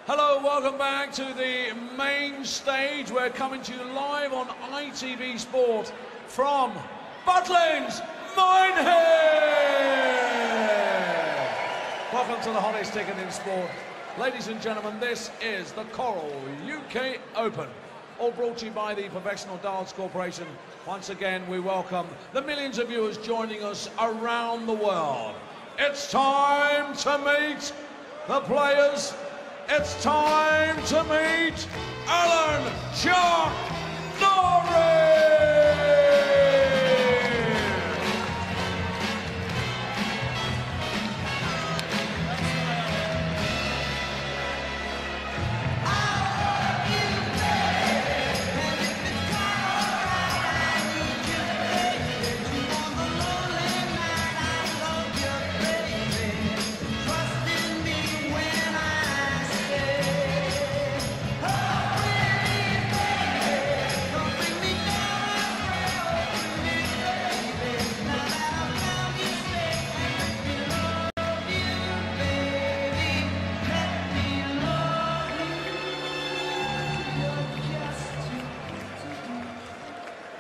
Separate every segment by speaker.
Speaker 1: Hello, welcome back to the main stage. We're coming to you live on ITV Sport from Butlins, Minehead. Welcome to the hottest ticket in sport. Ladies and gentlemen, this is the Coral UK Open, all brought to you by the Professional Darts Corporation. Once again, we welcome the millions of viewers joining us around the world. It's time to meet the players. It's time to meet Alan Chuck Norris!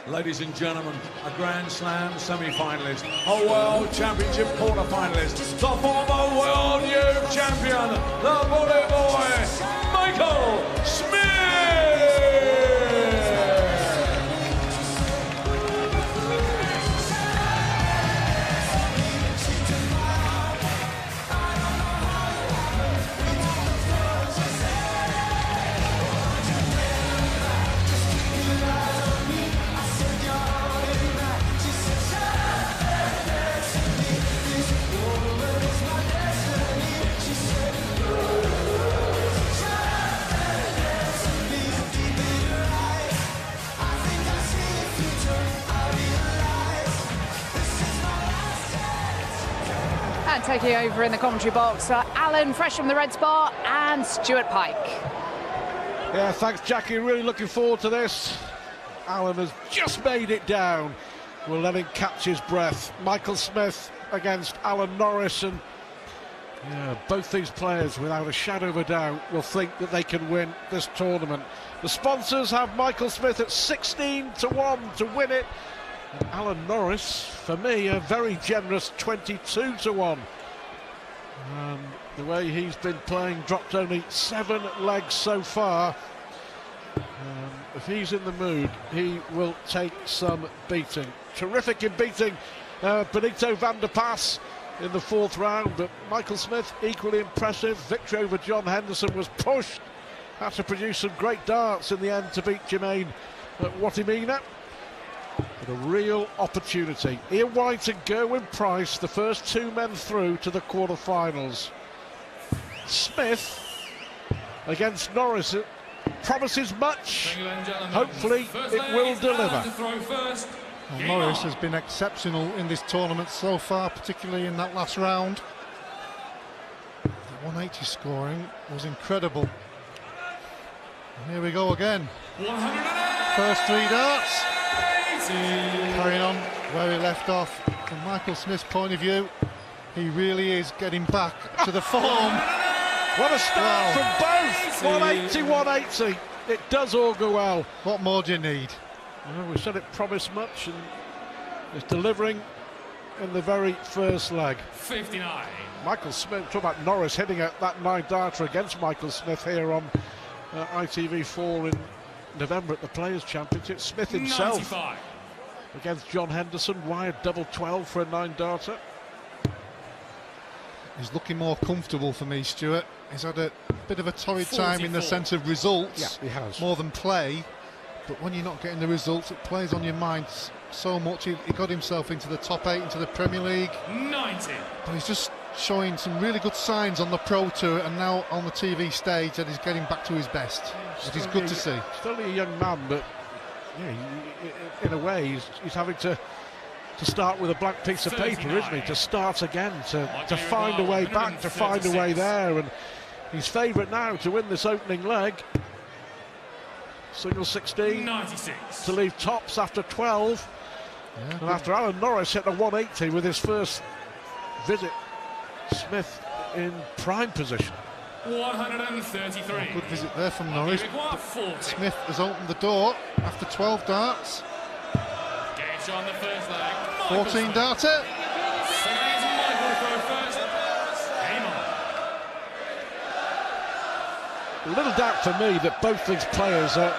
Speaker 1: Ladies and gentlemen, a Grand Slam semi-finalist, a World Championship quarter-finalist, the former World Youth Champion, the Bullet Boy, Michael Smith!
Speaker 2: And taking over in the commentary box, Alan, fresh from the red spot, and Stuart Pike.
Speaker 3: Yeah, thanks, Jackie. Really looking forward to this. Alan has just made it down. We'll let him catch his breath. Michael Smith against Alan Norris, and yeah, both these players, without a shadow of a doubt, will think that they can win this tournament. The sponsors have Michael Smith at 16-1 to win it. And Alan Norris, for me, a very generous 22-1. The way he's been playing, dropped only 7 legs so far. If he's in the mood, he will take some beating. Terrific in beating Benito van der Pas in the 4th round, but Michael Smith equally impressive. Victory over John Henderson was pushed. Had to produce some great darts in the end to beat Jermaine Watimena. But a real opportunity. Ian White and Gerwyn Price, the first 2 men through to the quarter-finals. Smith against Norris. It promises much. Hopefully it will deliver.
Speaker 4: Well, Norris has been exceptional in this tournament so far, particularly in that last round. The 180 scoring was incredible. And here we go again. First 3 darts. Carrying on where he left off. From Michael Smith's point of view, he really is getting back to the form.
Speaker 3: What a start from both! 180, 180. It does augur well.
Speaker 4: What more do you need?
Speaker 3: Well, we said it promised much, and it's delivering in the very first leg.
Speaker 1: 59.
Speaker 3: Michael Smith, talk about Norris hitting that 9-darter against Michael Smith here on ITV4 in November at the Players' Championship. Smith himself
Speaker 1: 95.
Speaker 3: Against John Henderson, wired double 12 for a 9-darter.
Speaker 4: He's looking more comfortable for me, Stuart. He's had a bit of a torrid
Speaker 1: 44.
Speaker 4: time in the sense of results.
Speaker 3: Yeah, he has.
Speaker 4: More than play. But when you're not getting the results, it plays on your mind so much. He got himself into the top 8 into the Premier League.
Speaker 1: 90.
Speaker 4: But he's just showing some really good signs on the Pro Tour and now on the TV stage that he's getting back to his best, which is good to see.
Speaker 3: Still only a young man, but yeah, in a way he's having to start with a blank piece of paper, isn't he? To start again, to find a way back, to find a way there, and he's favourite now to win this opening leg. Single 16
Speaker 1: 96.
Speaker 3: to leave tops after 12.
Speaker 4: Yeah,
Speaker 3: and after Alan Norris hit a 180 with his first visit, Smith in prime position.
Speaker 5: 133.
Speaker 4: Good visit there from Norris.
Speaker 5: Require 40.
Speaker 4: Smith has opened the door after 12 darts.
Speaker 5: Gauge on the first leg.
Speaker 4: 14 darter.
Speaker 5: Remains Michael to throw first. Game on.
Speaker 3: Little doubt for me that both these players are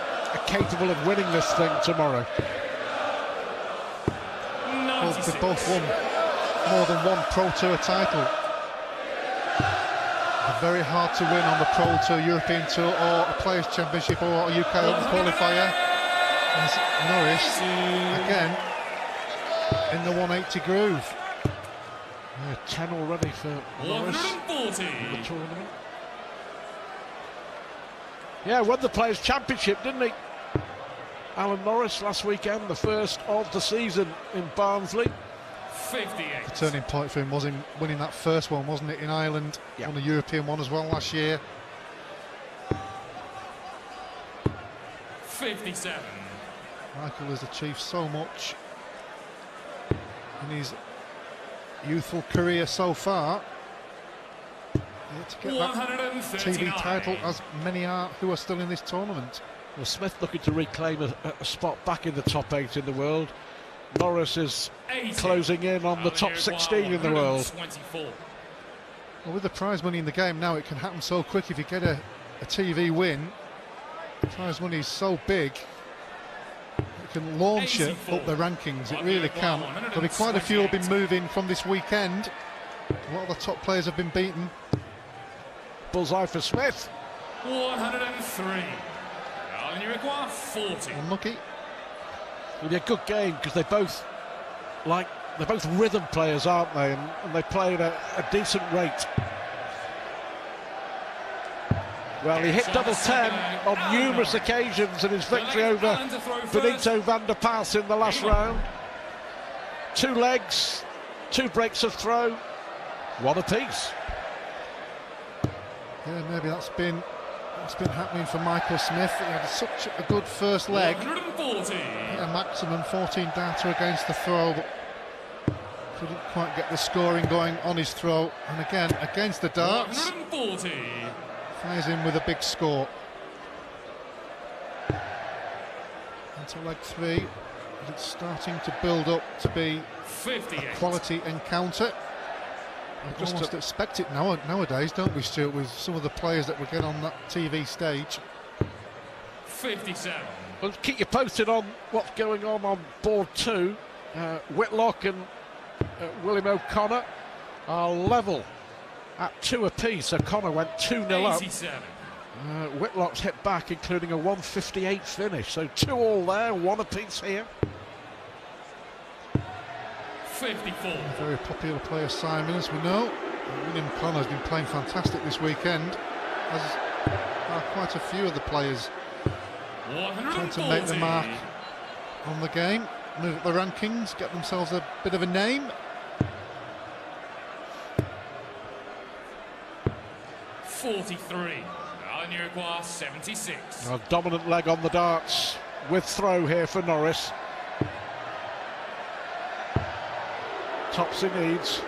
Speaker 3: capable of winning this thing tomorrow.
Speaker 4: Well, they've both won more than one Pro Tour title. They're very hard to win on the Pro Tour, European Tour, or a Players' Championship, or a UK Open qualifier. And Norris again in the 180 groove.
Speaker 3: Yeah, 10 already for Norris
Speaker 5: 140.
Speaker 3: in the tournament. Yeah, won the Players' Championship, didn't he? Alan Norris last weekend, the first of the season in Barnsley.
Speaker 5: 58.
Speaker 4: The turning point for him was in winning that first one, wasn't it, in Ireland?
Speaker 3: Yeah.
Speaker 4: Won a European one as well last year.
Speaker 5: 57.
Speaker 4: Michael has achieved so much in his youthful career so far. To get that
Speaker 5: 139.
Speaker 4: TV title, as many are who are still in this tournament.
Speaker 3: Well, Smith looking to reclaim a spot back in the top 8 in the world. Norris is
Speaker 5: 80.
Speaker 3: closing in on the top 16 in the world.
Speaker 5: 124.
Speaker 4: Well, with the prize money in the game now, it can happen so quick. If you get a TV win, the prize money is so big, it can launch you
Speaker 5: 84.
Speaker 4: up the rankings. It really can. There'll be quite a few will be moving from this weekend. A lot of the top players have been beaten.
Speaker 3: Bullseye for Smith.
Speaker 5: 103. And you require 40.
Speaker 4: Unlucky.
Speaker 3: It'll be a good game because they're both rhythm players, aren't they? And they play at a decent rate. Well, he hit double 10 on numerous occasions in his victory over Benito van der Pas in the last round. 2 legs, 2 breaks of throw, 1 apiece.
Speaker 4: Yeah, maybe that's been happening for Michael Smith. He had such a good first leg.
Speaker 5: 140.
Speaker 4: Hit a maximum 14 darter against the throw, but couldn't quite get the scoring going on his throw. And again, against the darts,
Speaker 5: 140.
Speaker 4: fires in with a big score. Into leg 3, it's starting to build up to be
Speaker 5: 58.
Speaker 4: a quality encounter. We almost expect it nowadays, don't we, Stuart, with some of the players that we get on that TV stage.
Speaker 5: 57.
Speaker 3: Well, keep you posted on what's going on board 2. Whitlock and William O'Connor are level at 2 apiece. O'Connor went 2-0 up.
Speaker 5: 87.
Speaker 3: Whitlock's hit back, including a 158 finish. So 2 all there, 1 apiece here.
Speaker 5: 54.
Speaker 4: A very popular player, Simon, as we know. William O'Connor has been playing fantastic this weekend, as are quite a few of the players trying to make the mark on the game, move up the rankings, get themselves a bit of a name.
Speaker 5: 43. And you require 76.
Speaker 3: A dominant leg on the darts with throw here for Norris. Tops he needs.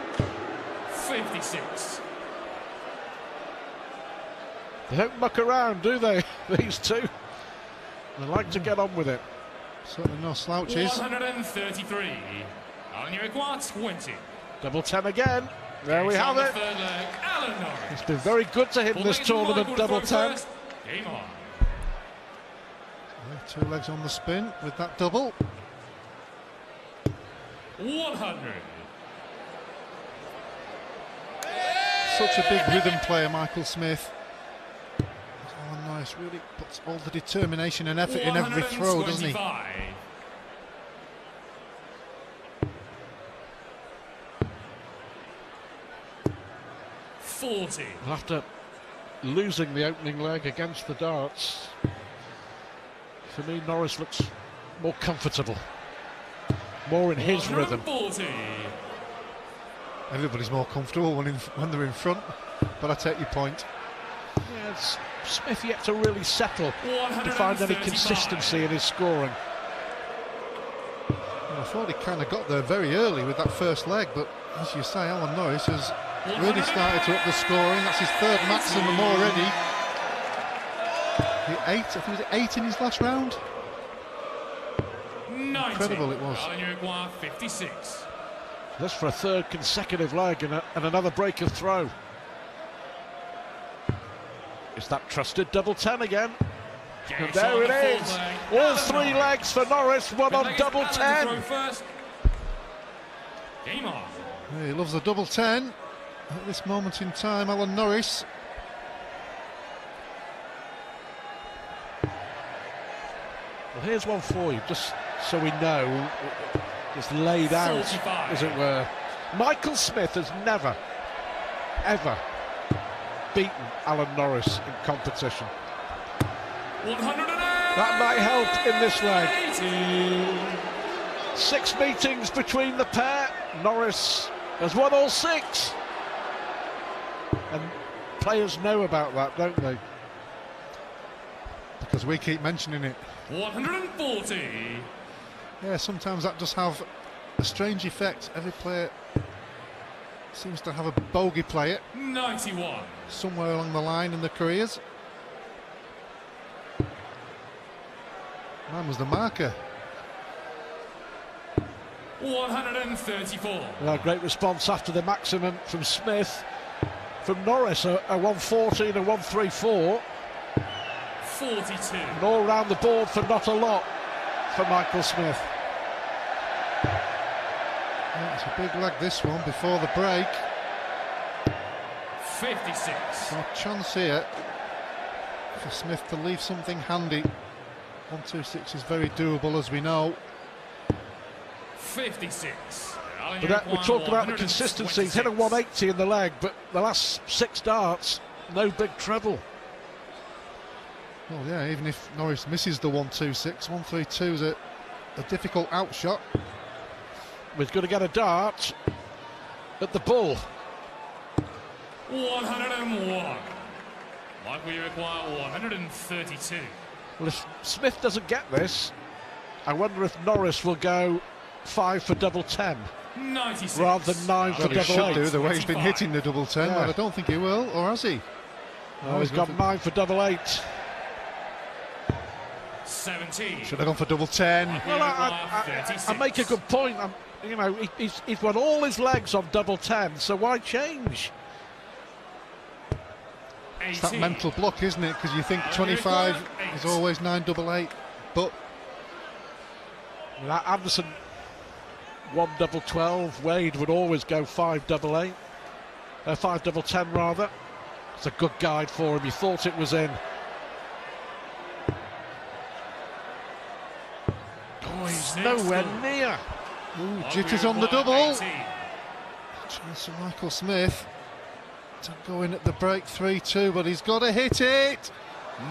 Speaker 5: 56.
Speaker 3: They don't muck around, do they, these two? They like to get on with it.
Speaker 4: Certainly no slouches.
Speaker 5: 133. And you require 20.
Speaker 3: Double 10 again. There we have it.
Speaker 5: Third leg, Alan Norris.
Speaker 3: It's been very good to him this tournament, double 10.
Speaker 5: Game on.
Speaker 4: Yeah, 2 legs on the spin with that double.
Speaker 5: 100.
Speaker 4: Such a big rhythm player, Michael Smith. Alan Norris really puts all the determination and effort in every throw, doesn't he?
Speaker 5: 40.
Speaker 3: Well, after losing the opening leg against the darts, for me, Norris looks more comfortable, more in his rhythm.
Speaker 5: 140.
Speaker 4: Everybody's more comfortable when they're in front, but I take your point.
Speaker 3: Yeah, it's Smith yet to really settle to find any
Speaker 5: 135.
Speaker 3: consistency in his scoring.
Speaker 4: Well, I thought he kind of got there very early with that first leg, but as you say, Alan Norris has Really started to up the scoring. That's his third maximum already. I think it was 8 in his last round.
Speaker 5: 90.
Speaker 4: Incredible it was.
Speaker 5: Alan Uruguay 56.
Speaker 3: That's for a third consecutive leg and another break of throw. It's that trusted double 10 again. And there it is. All 3 legs for Norris, one on double 10.
Speaker 5: Game on.
Speaker 4: Yeah, he loves the double 10 at this moment in time, Alan Norris.
Speaker 3: Well, here's one for you, just so we know, it's laid out,
Speaker 5: 45.
Speaker 3: as it were. Michael Smith has never, ever beaten Alan Norris in competition.
Speaker 5: 108.
Speaker 3: That might help in this leg. 6 meetings between the pair. Norris has won all 6. And players know about that, don't they?
Speaker 4: Because we keep mentioning it.
Speaker 5: 140.
Speaker 4: Yeah, sometimes that does have a strange effect. Every player seems to have a bogey player
Speaker 5: 91.
Speaker 4: somewhere along the line in their careers. Man was the marker.
Speaker 5: 134.
Speaker 3: Well, great response after the maximum from Smith. From Norris, a 114, a 134.
Speaker 5: 42.
Speaker 3: And all round the board for not a lot for Michael Smith.
Speaker 4: Yeah, it's a big leg, this one, before the break.
Speaker 5: 56.
Speaker 4: So a chance here for Smith to leave something handy. 126 is very doable, as we know.
Speaker 5: 56.
Speaker 3: But we talk about the consistency. He's hit a 180 in the leg, but the last 6 darts, no big treble.
Speaker 4: Well, yeah, even if Norris misses the 126, 132 is a difficult outshot.
Speaker 3: We're going to get a dart at the bull.
Speaker 5: 101. Michael Uruguay 132.
Speaker 3: Well, if Smith doesn't get this, I wonder if Norris will go 5 for double 10
Speaker 5: 96.
Speaker 3: rather than 9 for
Speaker 4: Well, he
Speaker 3: double
Speaker 4: should
Speaker 3: 8.
Speaker 4: do, the way he's been
Speaker 5: 25.
Speaker 4: hitting the double 10,
Speaker 3: Yeah.
Speaker 4: but I don't think he will, or has he?
Speaker 3: Oh, he's got 9 for double 8.
Speaker 5: 17.
Speaker 4: Should have gone for double 10.
Speaker 3: Well, I make a good point. You know, he's won all his legs on double 10, so why change?
Speaker 4: It's that mental block, isn't it? Because you think 25 is always 9 double 8, but
Speaker 3: That Anderson 1 double 12. Wade would always go 5 double 8. 5 double 10 rather. It's a good guide for him. He thought it was in. Oh, he's nowhere near.
Speaker 4: ooh, jitters on the double. Chance for Michael Smith to go in at the break 3-2, but he's got to hit it.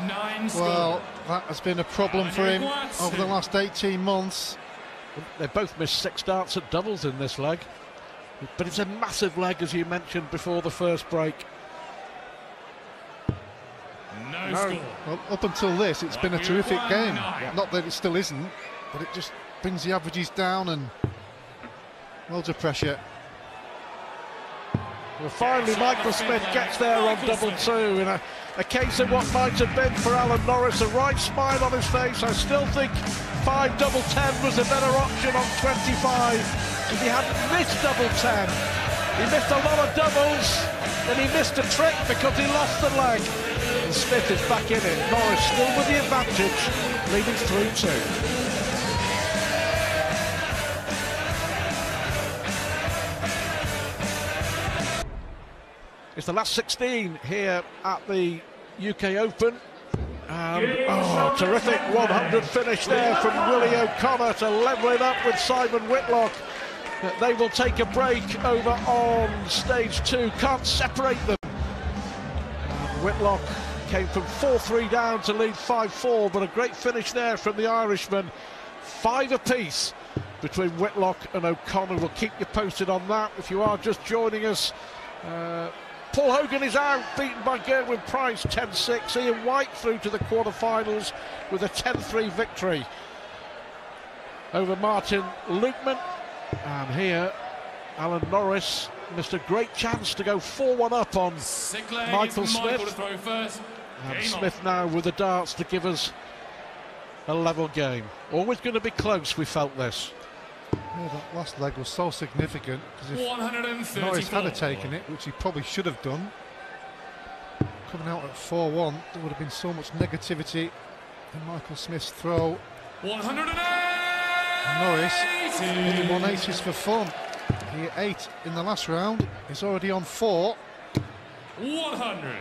Speaker 5: 9
Speaker 4: Well, that has been a problem for him over the last 18 months.
Speaker 3: They both missed 6 darts at doubles in this leg. But it's a massive leg, as you mentioned before the first break.
Speaker 5: No score.
Speaker 4: Well, up until this, it's been a terrific game.
Speaker 5: 109.
Speaker 4: Not that it still isn't, but it just brings the averages down and loads of pressure.
Speaker 3: Well, finally, Michael Smith gets there on double 2 in a case of what might have been for Alan Norris. A right smile on his face. I still think 5 double 10 was a better option on 25 if he hadn't missed double 10. He missed a lot of doubles, and he missed a trick because he lost the leg. And Smith is back in it. Norris still with the advantage, leading 3-2. It's the last 16 here at the UK Open. Terrific 100 finish there from Willie O'Connor to level it up with Simon Whitlock. They will take a break over on stage 2. Can't separate them. Whitlock came from 4-3 down to lead 5-4, but a great finish there from the Irishman. 5 apiece between Whitlock and O'Connor. We'll keep you posted on that if you are just joining us. Paul Hogan is out, beaten by Gerwin Price 10-6. Ian White through to the quarterfinals with a 10-3 victory over Martin Lukeman. And here, Alan Norris missed a great chance to go 4-1 up on Michael Smith.
Speaker 5: To throw first.
Speaker 3: And
Speaker 5: Game
Speaker 3: Smith
Speaker 5: on.
Speaker 3: now with the darts to give us a level game. Always going to be close, we felt this.
Speaker 4: Yeah, that last leg was so significant because if
Speaker 5: 134.
Speaker 4: Norris had taken it, which he probably should have done, coming out at 4-1, there would have been so much negativity in Michael Smith's throw.
Speaker 5: 180.
Speaker 4: Norris hitting 180s for fun. He hit 8 in the last round. He's already on 4.
Speaker 5: 100.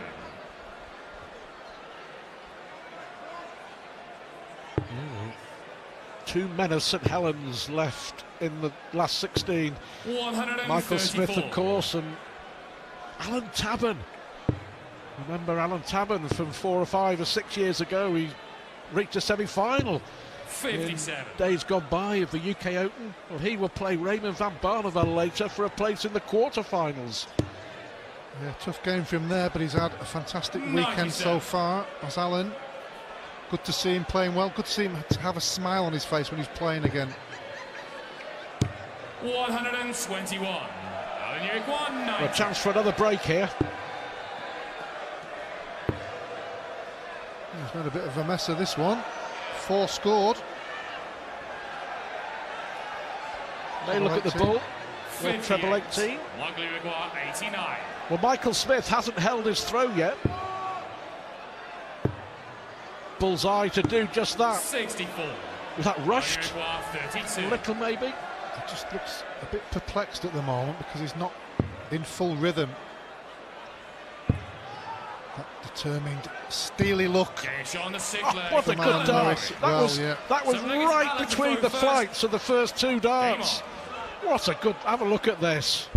Speaker 3: Two men of St Helens left in the last 16.
Speaker 5: 134.
Speaker 3: Michael Smith, of course, and Alan Tabern. Remember Alan Tabern from 4 or 5 or 6 years ago? He reached a semi-final
Speaker 5: 57.
Speaker 3: in days gone by of the UK Open. Well, he will play Raymond van Barneveld later for a place in the quarterfinals.
Speaker 4: Yeah, tough game for him there, but he's had a fantastic weekend
Speaker 5: 97.
Speaker 4: so far as Alan. Good to see him playing well. Good to see him to have a smile on his face when he's playing again.
Speaker 5: 121. Alan York, 190.
Speaker 3: A chance for another break here.
Speaker 4: He's made a bit of a mess of this one. 4 scored.
Speaker 3: They look at the ball. Well, treble 18.
Speaker 5: Luckily require 89.
Speaker 3: Well, Michael Smith hasn't held his throw yet. Bullseye to do just that.
Speaker 5: 64.
Speaker 3: Was that rushed?
Speaker 5: Require 32.
Speaker 3: A little maybe.
Speaker 4: He just looks a bit perplexed at the moment because he's not in full rhythm. That determined, steely look.
Speaker 5: Game shot on the 6th
Speaker 3: Oh,
Speaker 5: leg.
Speaker 3: what a
Speaker 4: Come
Speaker 3: good
Speaker 4: on,
Speaker 3: dart.
Speaker 4: Norris.
Speaker 3: That
Speaker 4: Well,
Speaker 3: was,
Speaker 4: yeah.
Speaker 3: that was
Speaker 5: So Nick's
Speaker 3: right
Speaker 5: Alan to
Speaker 3: between
Speaker 5: throw
Speaker 3: the
Speaker 5: first.
Speaker 3: flights of the first 2 darts. What a good, have a look at this.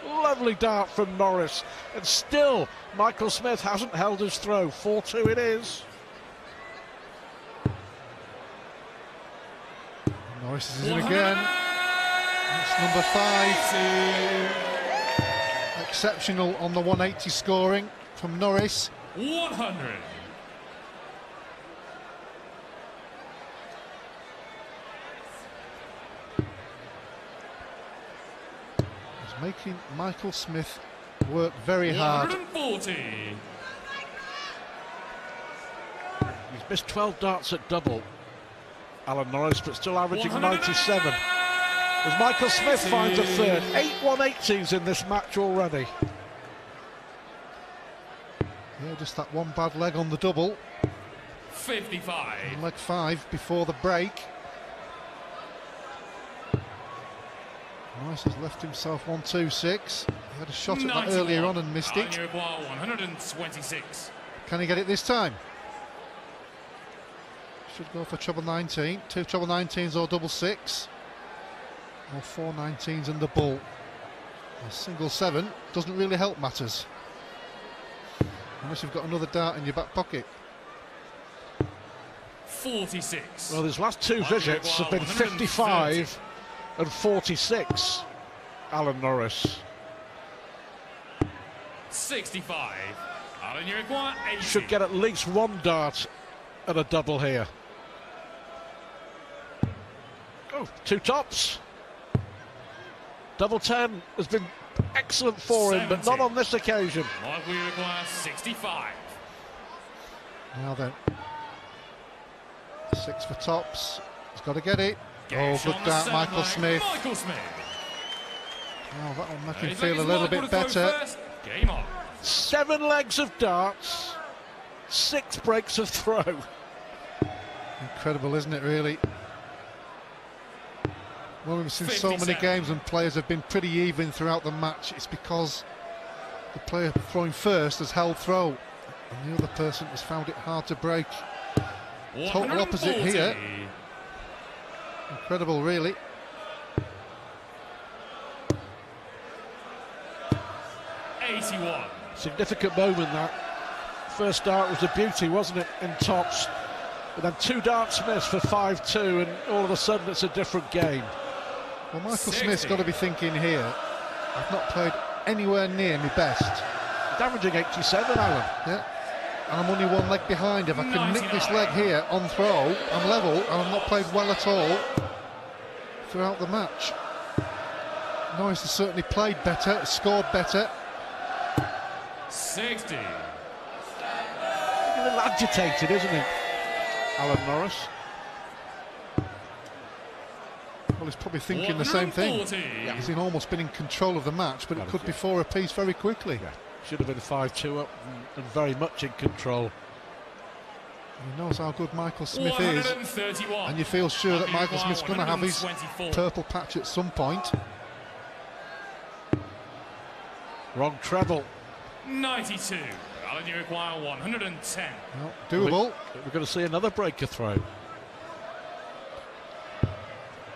Speaker 3: Lovely dart from Norris. And still, Michael Smith hasn't held his throw. 4-2 it is.
Speaker 4: Norris is in again. It's number 5. Exceptional on the 180 scoring from Norris.
Speaker 5: 100.
Speaker 4: He's making Michael Smith work very hard.
Speaker 5: 140.
Speaker 3: He's missed 12 darts at double, Alan Norris, but still averaging 97. As Michael Smith finds a third. 8 180s in this match already.
Speaker 4: Yeah, just that one bad leg on the double.
Speaker 5: 55.
Speaker 4: And leg 5 before the break. Norris has left himself 1-2-6. He had a shot at that
Speaker 5: 91.
Speaker 4: earlier on and missed it.
Speaker 5: Alan York, 126.
Speaker 4: Can he get it this time? Should go for treble 19. 2 treble 19s or double 6. Or 4 19s and the bull. A single 7 doesn't really help matters. Unless you've got another dart in your back pocket.
Speaker 5: 46.
Speaker 3: Well, his last 2 visits have been 55 and 46, Alan Norris.
Speaker 5: 65. Alan York, 80.
Speaker 3: Should get at least 1 dart and a double here. Oh, 2 tops. Double 10 has been excellent for him, but not on this occasion.
Speaker 5: Michael York, 65.
Speaker 4: Now then. 6 for tops. He's got to get it.
Speaker 5: Game
Speaker 4: Oh,
Speaker 5: shot
Speaker 4: good
Speaker 5: on the
Speaker 4: dart,
Speaker 5: 7th
Speaker 4: Michael
Speaker 5: leg.
Speaker 4: Smith.
Speaker 5: Michael Smith.
Speaker 4: Oh, that'll make him
Speaker 5: He's
Speaker 4: feel a
Speaker 5: like
Speaker 4: little
Speaker 5: Michael
Speaker 4: bit
Speaker 5: to throw
Speaker 4: better.
Speaker 5: first. Game on.
Speaker 3: 7 legs of darts, 6 breaks of throw.
Speaker 4: Incredible, isn't it, really? Well, we've seen so many
Speaker 5: 57.
Speaker 4: games and players have been pretty even throughout the match. It's because the player throwing first has held throw and the other person has found it hard to break. Total opposite
Speaker 5: 140.
Speaker 4: here. Incredible, really.
Speaker 3: Significant moment that. First dart was a beauty, wasn't it, in tops? But then 2 darts missed for 5-2 and all of a sudden it's a different game.
Speaker 4: Well, Michael
Speaker 5: 60.
Speaker 4: Smith's got to be thinking here, I've not played anywhere near my best.
Speaker 3: Averaging 87, Alan.
Speaker 4: Yeah. And I'm only 1 leg behind. If I can nick this leg here on throw, I'm level and I've not played well at all throughout the match. Norris has certainly played better, scored better.
Speaker 5: 60.
Speaker 3: A little agitated, isn't he, Alan Norris?
Speaker 4: Well, he's probably thinking the same thing.
Speaker 5: 140.
Speaker 4: He's almost been in control of the match, but it could be 4 apiece very quickly.
Speaker 3: Yeah. Should have been 5-2 up and very much in control.
Speaker 4: He knows how good Michael Smith is,
Speaker 5: 131.
Speaker 4: and you feel sure that Michael Smith's going to have his
Speaker 5: 124.
Speaker 4: purple patch at some point.
Speaker 3: Wrong treble.
Speaker 5: 92. Alan, you require 110.
Speaker 4: Well, doable.
Speaker 3: We're going to see another breaker throw.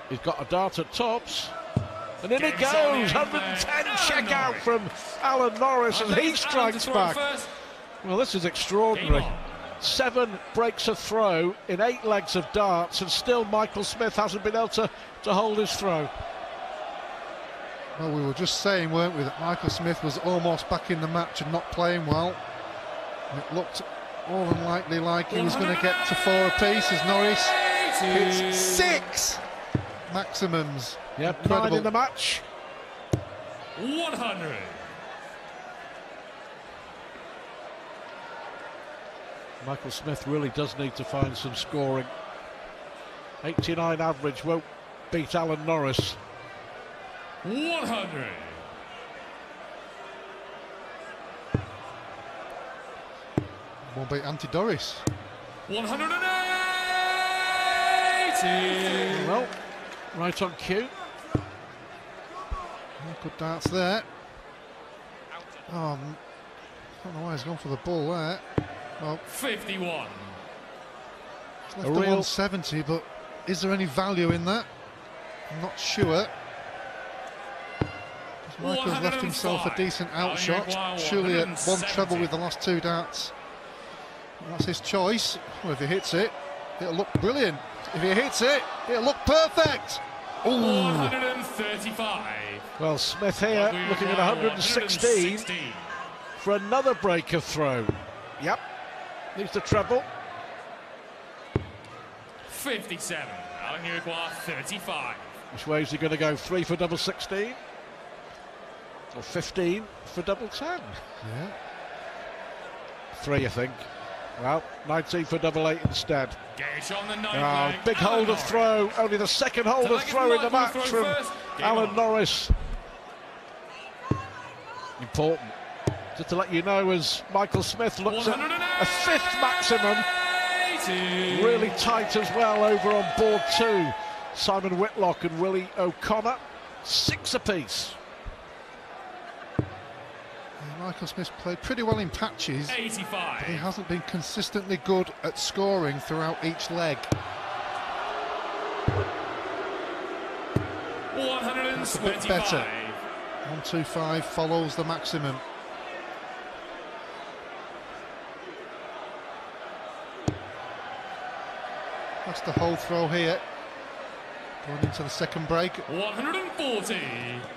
Speaker 3: He's got a dart at tops. And in it
Speaker 5: Game's on
Speaker 3: goes,
Speaker 5: the
Speaker 3: 110
Speaker 5: end there.
Speaker 3: check out
Speaker 5: Norris.
Speaker 3: from Alan Norris, and he strikes back. Well, this is extraordinary.
Speaker 5: Game on.
Speaker 3: 7 breaks a throw in 8 legs of darts, and still Michael Smith hasn't been able to hold his throw.
Speaker 4: Well, we were just saying, weren't we, that Michael Smith was almost back in the match and not playing well. And it looked all unlikely like he was going to get to 4 apiece as Norris hits 6 maximums.
Speaker 3: Yep,
Speaker 4: Incredible.
Speaker 3: 9 in the match.
Speaker 5: 100.
Speaker 3: Michael Smith really does need to find some scoring. 89 average won't beat Alan Norris.
Speaker 5: 100.
Speaker 4: Won't beat Doris.
Speaker 5: 180.
Speaker 3: Well, right on cue.
Speaker 4: Good darts there. Oh, I don't know why he's gone for the ball there. Well,
Speaker 5: 51.
Speaker 4: it's left the 170, but is there any value in that? I'm not sure. Michael's left himself a decent outshot. Surely at 1 treble with the last 2 darts. That's his choice. Well, if he hits it, it'll look brilliant. If he hits it, it'll look perfect. Ooh.
Speaker 5: 135.
Speaker 3: Well, Smith here looking at 116 for another breaker throw. Yep, needs the treble.
Speaker 5: 57. Alan, you require 35.
Speaker 3: Which way is he going to go? 3 for double 16? Or 15 for double 10?
Speaker 4: Yeah.
Speaker 3: 3, I think. Well, 19 for double 8 instead.
Speaker 5: Gauge on the 9th
Speaker 3: Oh,
Speaker 5: leg.
Speaker 3: big
Speaker 5: Alan
Speaker 3: hold of
Speaker 5: Norris.
Speaker 3: throw. Only the second hold
Speaker 5: So
Speaker 3: of
Speaker 5: that
Speaker 3: throw in the
Speaker 5: Michael
Speaker 3: match
Speaker 5: throw
Speaker 3: from
Speaker 5: first. Game
Speaker 3: Alan
Speaker 5: on.
Speaker 3: Norris. Important. Just to let you know, as Michael Smith looks at a 5th maximum.
Speaker 5: 80.
Speaker 3: Really tight as well over on board 2. Simon Whitlock and Willie O'Connor, 6 apiece.
Speaker 4: Michael Smith's played pretty well in patches,
Speaker 5: 85.
Speaker 4: but he hasn't been consistently good at scoring throughout each leg.
Speaker 5: 125.
Speaker 4: That's a bit better. 125 follows the maximum. That's the whole throw here. Going into the second break.
Speaker 5: 140.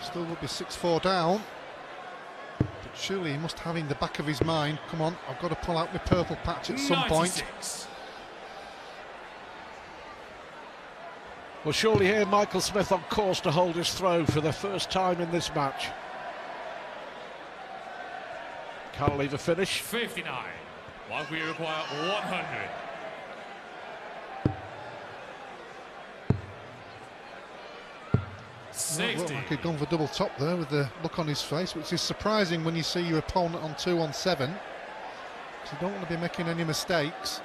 Speaker 4: Still would be 6-4 down. But surely he must have in the back of his mind, come on, I've got to pull out my purple patch at some point.
Speaker 5: 96.
Speaker 3: Well, surely here Michael Smith on course to hold his throw for the first time in this match. Can't leave a finish.
Speaker 5: 59. Like we require 100.
Speaker 4: Well, looked like he'd gone for double top there with the look on his face, which is surprising when you see your opponent on 2-on-7. So you don't want to be making any mistakes,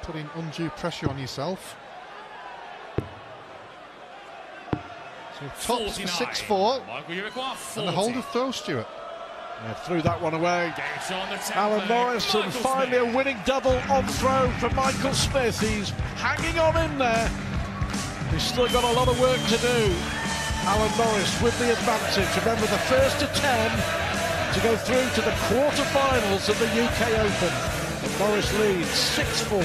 Speaker 4: putting undue pressure on yourself. So tops for 6-4,
Speaker 5: Like we require 40.
Speaker 4: and the hold of throw, Stuart.
Speaker 3: Yeah, threw that one away.
Speaker 5: Gauge on the 10th
Speaker 3: Alan
Speaker 5: leg.
Speaker 3: Norris, and
Speaker 5: Michael
Speaker 3: finally
Speaker 5: Smith.
Speaker 3: a winning double on throw for Michael Smith. He's hanging on in there. He's still got a lot of work to do. Alan Norris with the advantage. Remember, the first to 10 to go through to the quarter-finals of the UK Open. And Norris leads 6-4.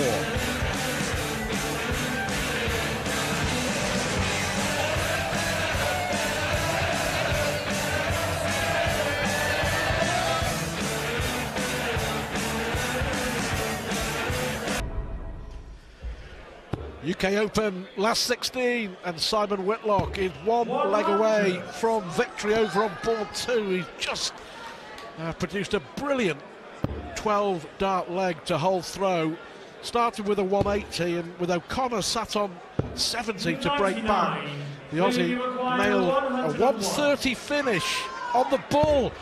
Speaker 3: UK Open last 16, and Simon Whitlock is one leg away from victory over on board 2. He's just produced a brilliant 12 dart leg to hold throw. Started with a 180, and with O'Connor sat on 70 to break back, the Aussie nailed a 130 finish on the ball.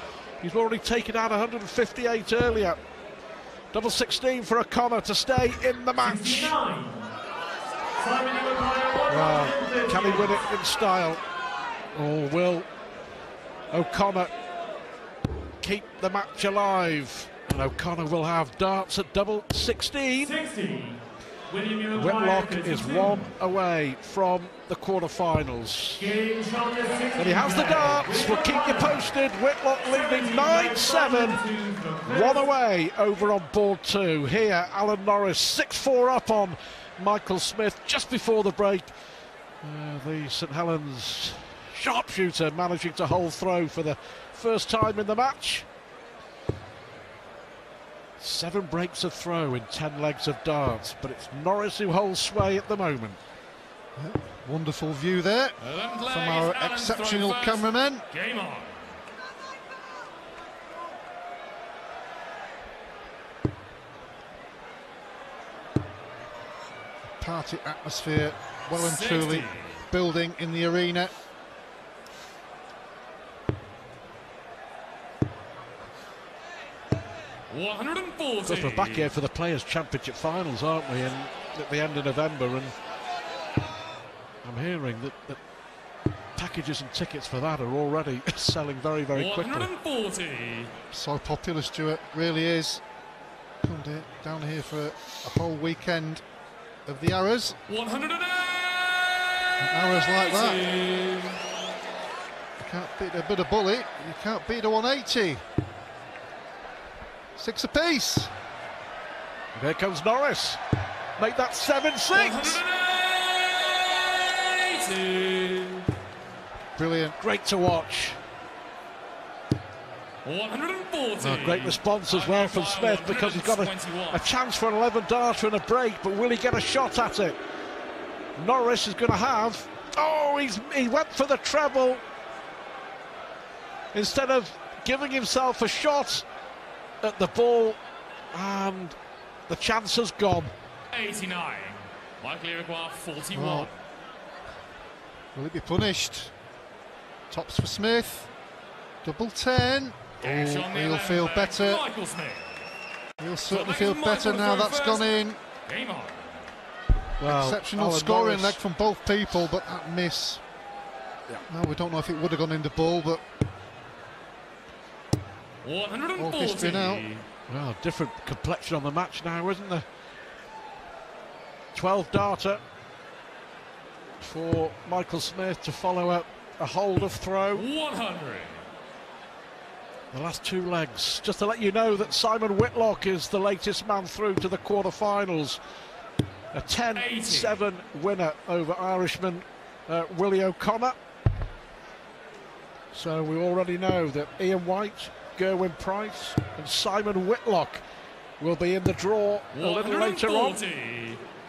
Speaker 3: He's already taken out 158 earlier. Double 16 for O'Connor to stay in the match. Well, can he win it in style? Or will O'Connor keep the match alive? And O'Connor will have darts at double 16. Whitlock is one away from the quarterfinals. And he has the darts. We'll keep you posted. Whitlock leading 9-7. One away over on board 2. Here, Alan Norris 6-4 up on Michael Smith just before the break. The St Helens sharpshooter managing to hold throw for the first time in the match. 7 breaks of throw in 10 legs of darts, but it's Norris who holds sway at the moment.
Speaker 4: Wonderful view there from our exceptional cameramen.
Speaker 5: Game on.
Speaker 4: Party atmosphere well and
Speaker 5: 60.
Speaker 4: truly building in the arena.
Speaker 3: Of course, we're back here for the Players' Championship finals, aren't we? And at the end of November, and I'm hearing that packages and tickets for that are already selling very, very quickly.
Speaker 5: 140.
Speaker 4: So popular, Stuart, really is. Come down here for a whole weekend of the arrows.
Speaker 5: 180.
Speaker 4: Arrows like that. You can't beat a bit of bullet. You can't beat a 180. 6 apiece.
Speaker 3: And here comes Norris. Make that 7-6.
Speaker 5: 180.
Speaker 4: Brilliant.
Speaker 3: Great to watch.
Speaker 5: 140.
Speaker 3: Great response as well from Smith, because he's got a chance for an 11-darter and a break, but will he get a shot at it? Norris is going to have... Oh, he went for the treble instead of giving himself a shot at the ball, and the chance has gone.
Speaker 5: 89. Likely require 41.
Speaker 4: Oh. Will it be punished? Tops for Smith. Double 10. Oh, he'll feel better.
Speaker 5: Michael Smith.
Speaker 4: He'll certainly feel better now that's gone in.
Speaker 5: Game on.
Speaker 3: Well,
Speaker 4: Exceptional
Speaker 3: Alan
Speaker 4: scoring
Speaker 3: Norris,
Speaker 4: leg from both people, but that miss.
Speaker 3: Yeah.
Speaker 4: Well, we don't know if it would have gone in the ball, but
Speaker 5: 140.
Speaker 4: history now.
Speaker 3: well, different complexion on the match now, isn't there? 12-darter for Michael Smith to follow up a hold of throw.
Speaker 5: 100.
Speaker 3: The last 2 legs. Just to let you know that Simon Whitlock is the latest man through to the quarterfinals. A 10-7 winner over Irishman Willie O'Connor. So we already know that Ian White, Gerwyn Price and Simon Whitlock will be in the draw a little later on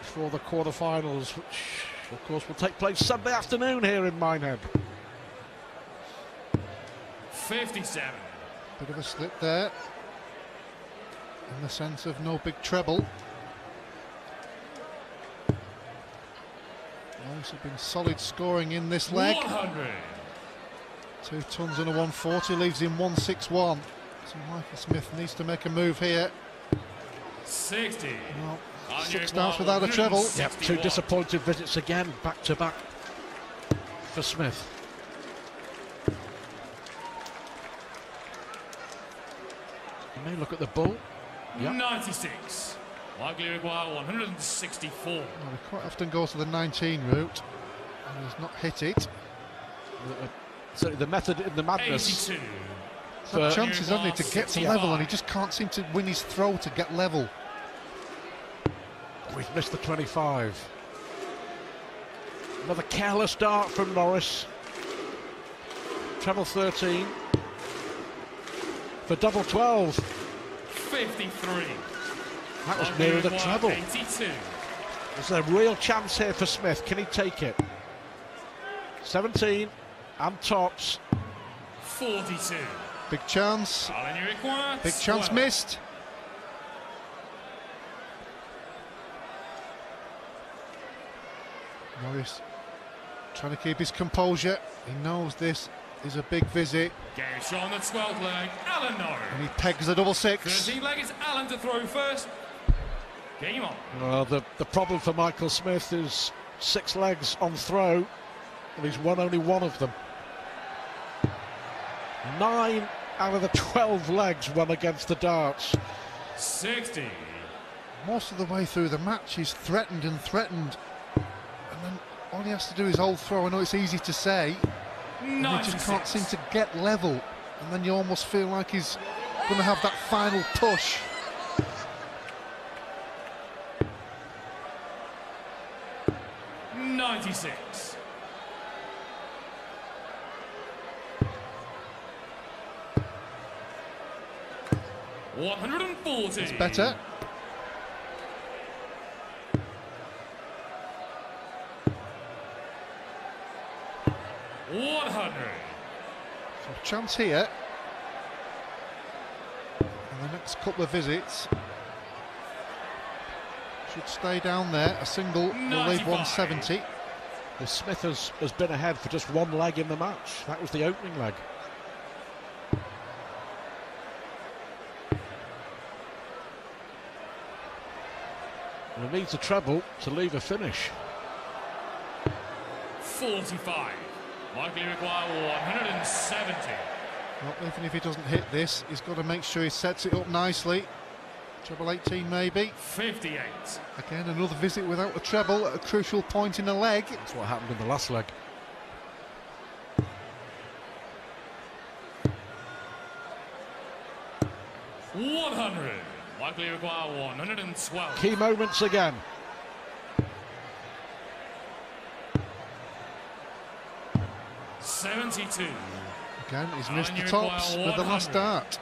Speaker 3: for the quarterfinals, which of course will take place Sunday afternoon here in Minehead.
Speaker 5: 57.
Speaker 4: Bit of a slip there, in the sense of no big treble. Also been solid scoring in this leg.
Speaker 5: 100.
Speaker 4: 2 tons and a 140 leaves him 161. So Michael Smith needs to make a move here.
Speaker 5: 60.
Speaker 4: Well, 6 starts without a treble.
Speaker 3: Yep, 2 disappointed visits again, back to back for Smith. You may look at the bull. Yep.
Speaker 5: 96. Likely require 164.
Speaker 4: Well, he quite often goes to the 19 route and he's not hit it.
Speaker 3: So the method in the madness.
Speaker 5: 82.
Speaker 4: Had chances, hasn't he, to get to level, and he just can't seem to win his throw to get level.
Speaker 3: We've missed the 25. Another careless dart from Norris. Treble 13 for double 12.
Speaker 5: 53.
Speaker 3: That was nearer the treble.
Speaker 5: 82.
Speaker 3: There's a real chance here for Smith. Can he take it? 17 and tops.
Speaker 5: 42.
Speaker 4: Big chance.
Speaker 5: Alan, you require
Speaker 4: Big chance
Speaker 5: 12.
Speaker 4: missed. Norris trying to keep his composure. He knows this is a big visit.
Speaker 5: Gauge on the 12th leg, Alan Norris.
Speaker 4: And he pegs the double six.
Speaker 5: 13th leg is Alan to throw first. Game on.
Speaker 3: Well, the problem for Michael Smith is 6 legs on throw, and he's won only 1 of them. 9 out of the 12 legs won against the darts.
Speaker 5: 60.
Speaker 4: Most of the way through the match, he's threatened and threatened. And then all he has to do is hold throw. I know it's easy to say. And he just can't seem to get level. And then you almost feel like he's going to have that final push.
Speaker 5: .96. .140.
Speaker 4: It's better.
Speaker 5: .100.
Speaker 4: So chance here. And the next couple of visits should stay down there. A single will leave 170.
Speaker 3: Well, Smith has been ahead for just 1 leg in the match. That was the opening leg. And he needs a treble to leave a finish.
Speaker 5: 45. Likely require 170.
Speaker 4: Well, even if he doesn't hit this, he's got to make sure he sets it up nicely. Treble 18 maybe.
Speaker 5: 58.
Speaker 4: Again, another visit without a treble at a crucial point in the leg.
Speaker 3: That's what happened in the last leg.
Speaker 5: .100. Likely require 112.
Speaker 3: Key moments again.
Speaker 5: .72.
Speaker 4: Again, he's missed
Speaker 5: And
Speaker 4: the
Speaker 5: you
Speaker 4: tops
Speaker 5: require
Speaker 4: with the last
Speaker 5: 100.
Speaker 4: dart.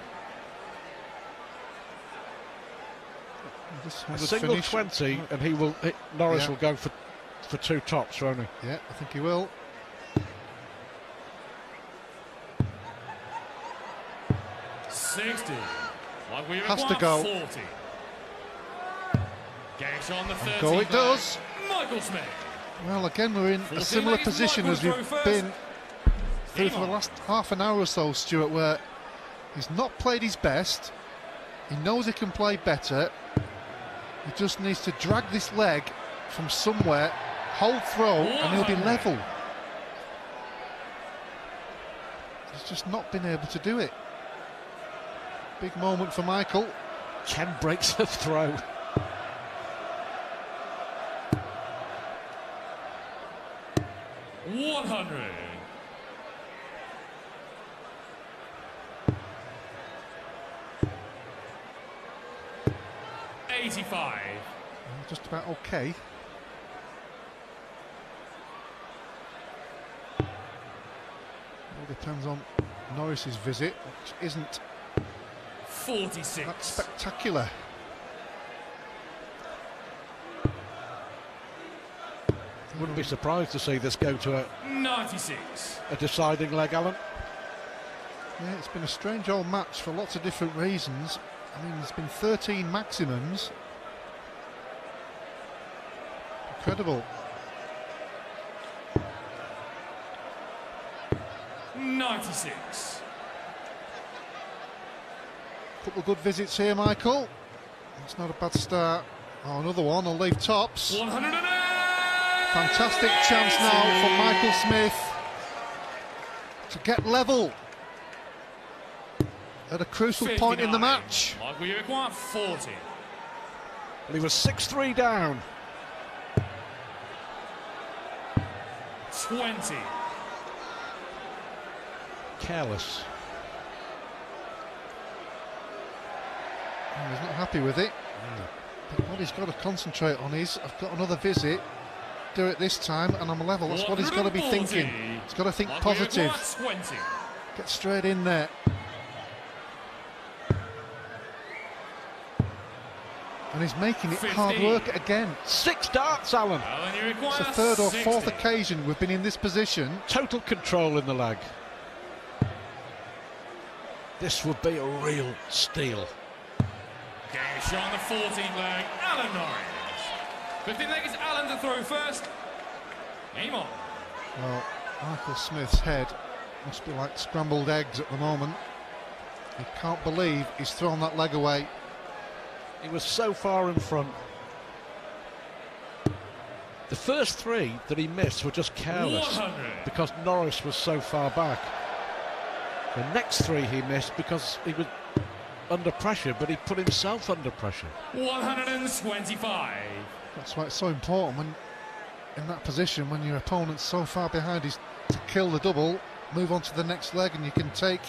Speaker 3: A single 20, and Norris
Speaker 4: Yeah.
Speaker 3: will go for 2 tops, won't he?
Speaker 4: Yeah, I think he will.
Speaker 5: .60. Likely
Speaker 4: Has
Speaker 5: require
Speaker 4: to go.
Speaker 5: 40. Gauge on the 13th.
Speaker 4: Go it
Speaker 5: leg,
Speaker 4: does.
Speaker 5: Michael Smith.
Speaker 4: Well, again, we're in a similar
Speaker 5: legs,
Speaker 4: position as
Speaker 5: Michael
Speaker 4: we've
Speaker 5: throw
Speaker 4: been through
Speaker 5: Game
Speaker 4: for the
Speaker 5: on.
Speaker 4: last half an hour or so, Stuart, where he's not played his best. He knows he can play better. He just needs to drag this leg from somewhere, hold throw, and he'll be level. He's just not been able to do it. Big moment for Michael.
Speaker 3: 10 breaks of throw.
Speaker 5: .100. .85.
Speaker 4: Just about okay. All depends on Norris's visit, which isn't
Speaker 5: 46.
Speaker 4: that spectacular.
Speaker 3: Wouldn't be surprised to see this go to
Speaker 5: 96.
Speaker 3: a deciding leg, Alan.
Speaker 4: Yeah, it's been a strange old match for lots of different reasons. I mean, there's been 13 maximums. Incredible.
Speaker 5: 96.
Speaker 4: Couple of good visits here, Michael. It's not a bad start. Oh, another one. I'll leave tops.
Speaker 5: 108.
Speaker 4: Fantastic chance now for Michael Smith to get level at a crucial point in the
Speaker 5: 59.
Speaker 4: match.
Speaker 5: Michael, you require 40.
Speaker 3: And he was 6-3 down.
Speaker 5: 20.
Speaker 3: Careless.
Speaker 4: Oh, he's not happy with it. But what he's got to concentrate on is, I've got another visit, do it this time and I'm level. That's what he's got to be
Speaker 5: 140.
Speaker 4: thinking. He's got to think
Speaker 5: Michael, you
Speaker 4: positive.
Speaker 5: require 20.
Speaker 4: Get straight in there. and he's making it hard work again.
Speaker 3: 6 darts, Alan.
Speaker 4: It's the third or fourth occasion we've been in this position.
Speaker 3: Total control in the leg. This would be a real steal.
Speaker 5: Game shot on the 14th leg, Alan Norris. 15th leg is Alan to throw first. Game on.
Speaker 4: Well, Michael Smith's head must be like scrambled eggs at the moment. He can't believe he's thrown that leg away.
Speaker 3: He was so far in front. The first 3 that he missed were just careless
Speaker 5: 100.
Speaker 3: because Norris was so far back. The next 3 he missed because he was under pressure, but he put himself under pressure.
Speaker 5: 125.
Speaker 4: That's why it's so important when in that position, when your opponent's so far behind, is to kill the double, move on to the next leg, and you can take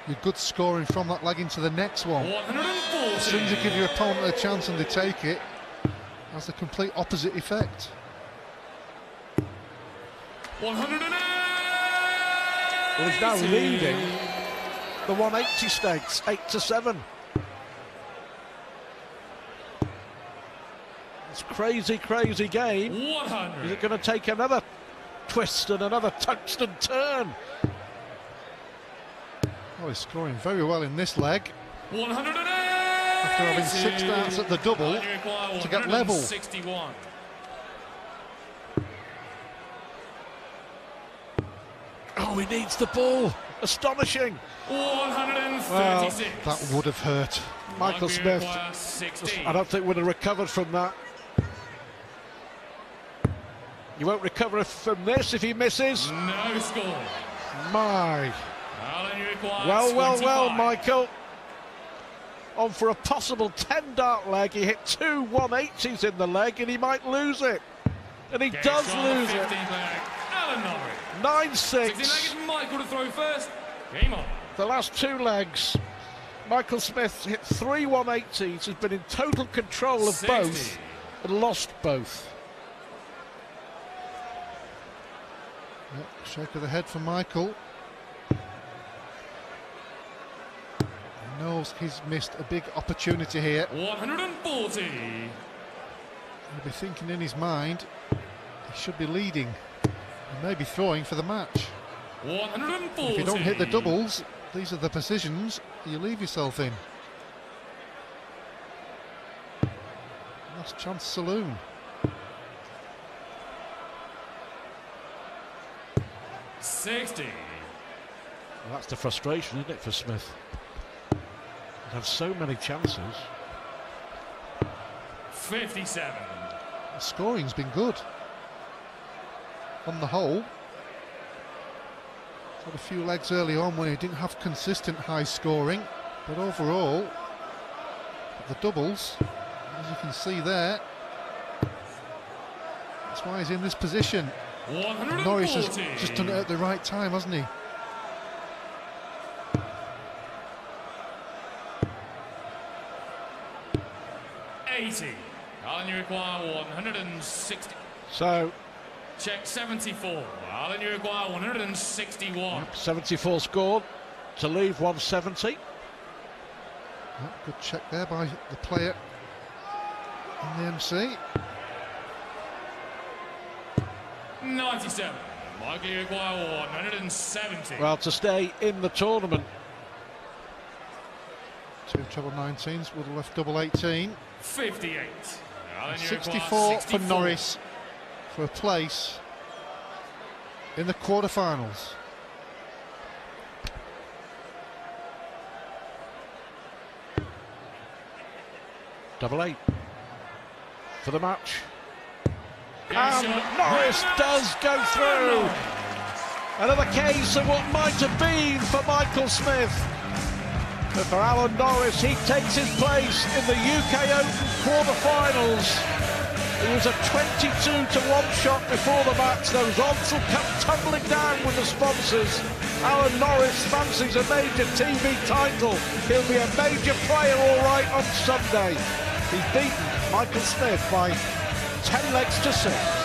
Speaker 4: your good scoring from that leg into the next one.
Speaker 5: 140.
Speaker 4: As soon as you give your opponent a chance and they take it, it has the complete opposite effect.
Speaker 5: 180.
Speaker 3: Well, he's now leading the 180 stakes, 8-7. It's a crazy, crazy game.
Speaker 5: 100.
Speaker 3: Is it going to take another twist and another tungsten turn?
Speaker 4: Oh, he's scoring very well in this leg.
Speaker 5: 180.
Speaker 4: After having 6 darts at the double to get level.
Speaker 5: 61.
Speaker 3: Oh, he needs the ball. Astonishing.
Speaker 5: 136.
Speaker 4: Well, that would have hurt.
Speaker 3: Michael Smith,
Speaker 5: 16.
Speaker 3: I don't think would have recovered from that. You won't recover from this if he misses.
Speaker 5: No score.
Speaker 3: My.
Speaker 5: Alan, you require
Speaker 3: Well,
Speaker 5: 25.
Speaker 3: Michael. On for a possible 10-dart leg. He hit 2 180s in the leg and he might lose it. And he does lose it.
Speaker 5: 15th leg, Alan Norris.
Speaker 3: 9-6.
Speaker 5: 16th leg is Michael to throw first. Game on.
Speaker 3: The last 2 legs, Michael Smith hit 3 180s, has been in total control of
Speaker 5: 60.
Speaker 3: both and lost both.
Speaker 4: Yep, shake of the head for Michael. He knows he's missed a big opportunity here.
Speaker 5: 140.
Speaker 4: He'll be thinking in his mind he should be leading and maybe throwing for the match.
Speaker 5: 140.
Speaker 4: If you don't hit the doubles, these are the positions you leave yourself in. Last chance saloon.
Speaker 5: 60.
Speaker 3: Well, that's the frustration, isn't it, for Smith? He'd have so many chances.
Speaker 5: 57.
Speaker 4: The scoring's been good. On the whole, had a few legs early on when he didn't have consistent high scoring, but overall, the doubles, as you can see there, that's why he's in this position.
Speaker 5: 140.
Speaker 4: Norris has just done it at the right time, hasn't he?
Speaker 5: Alan, you require 160.
Speaker 3: So,
Speaker 5: Check 74. Alan, you require 161.
Speaker 3: 74 scored to leave 170.
Speaker 4: Yep, good check there by the player in the MC.
Speaker 5: 97. Michael, you require 170.
Speaker 3: Well, to stay in the tournament.
Speaker 4: 2 treble 19s would have left double 18.
Speaker 5: 58. Alan, you
Speaker 4: 64
Speaker 5: require 64
Speaker 4: for Norris for a place in the quarterfinals.
Speaker 3: Double 8 for the match.
Speaker 5: Yes,
Speaker 3: And
Speaker 5: sir.
Speaker 3: Norris does go through. Another case of what might have been for Michael Smith. But for Alan Norris, he takes his place in the UK Open quarterfinals. It was a 22-1 shot before the match. Those odds will come tumbling down with the sponsors. Alan Norris fancies a major TV title. He'll be a major player all right on Sunday. He's beaten Michael Smith by 10 legs to 6.